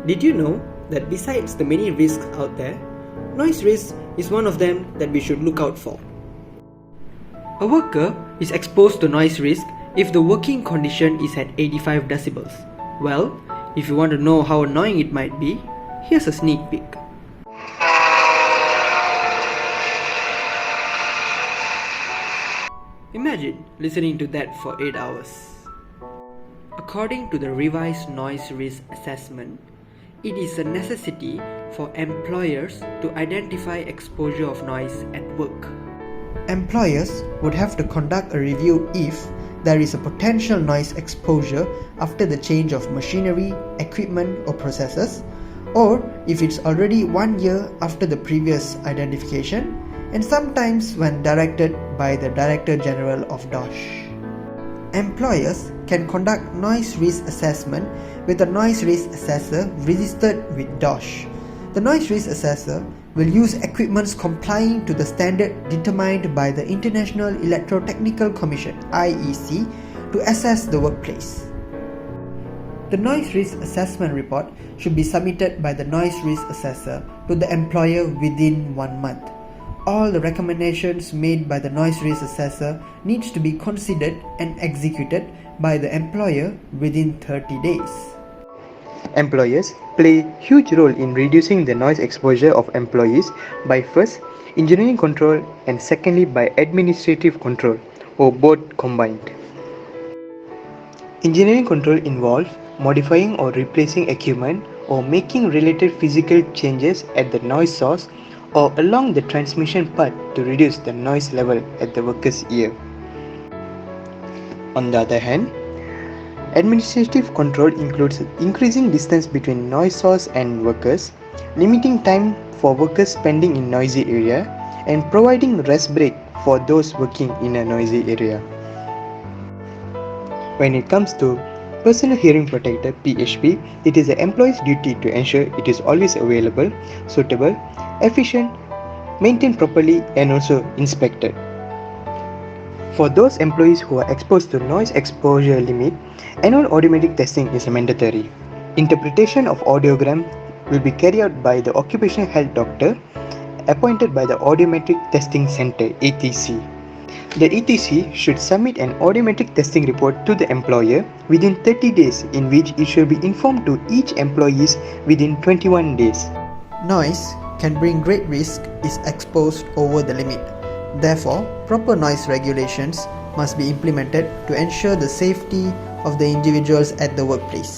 Did you know that besides the many risks out there, noise risk is one of them that we should look out for? A worker is exposed to noise risk if the working condition is at 85 decibels. Well, if you want to know how annoying it might be, here's a sneak peek. Imagine listening to that for 8 hours. According to the revised noise risk assessment, it is a necessity for employers to identify exposure of noise at work. Employers would have to conduct a review if there is a potential noise exposure after the change of machinery, equipment or processes, or if it's already 1 year after the previous identification, and sometimes when directed by the Director General of DOSH. Employers can conduct noise risk assessment with a noise risk assessor registered with DOSH. The noise risk assessor will use equipments complying to the standard determined by the International Electrotechnical Commission (IEC) to assess the workplace. The noise risk assessment report should be submitted by the noise risk assessor to the employer within 1 month. All the recommendations made by the noise risk assessor needs to be considered and executed by the employer within 30 days. Employers play a huge role in reducing the noise exposure of employees by first, engineering control and secondly by administrative control, or both combined. Engineering control involves modifying or replacing equipment or making related physical changes at the noise source or along the transmission path to reduce the noise level at the worker's ear. On the other hand, administrative control includes increasing distance between noise source and workers, limiting time for workers spending in noisy area, and providing rest break for those working in a noisy area. When it comes to Personal Hearing Protector (PHP), it is the employee's duty to ensure it is always available, suitable, efficient, maintained properly, and also inspected. For those employees who are exposed to noise exposure limit, annual audiometric testing is mandatory. Interpretation of audiogram will be carried out by the occupational health doctor appointed by the Audiometric Testing Center (ATC). The ATC should submit an audiometric testing report to the employer within 30 days, in which it should be informed to each employee within 21 days. Noise can bring great risk if exposed over the limit. Therefore, proper noise regulations must be implemented to ensure the safety of the individuals at the workplace.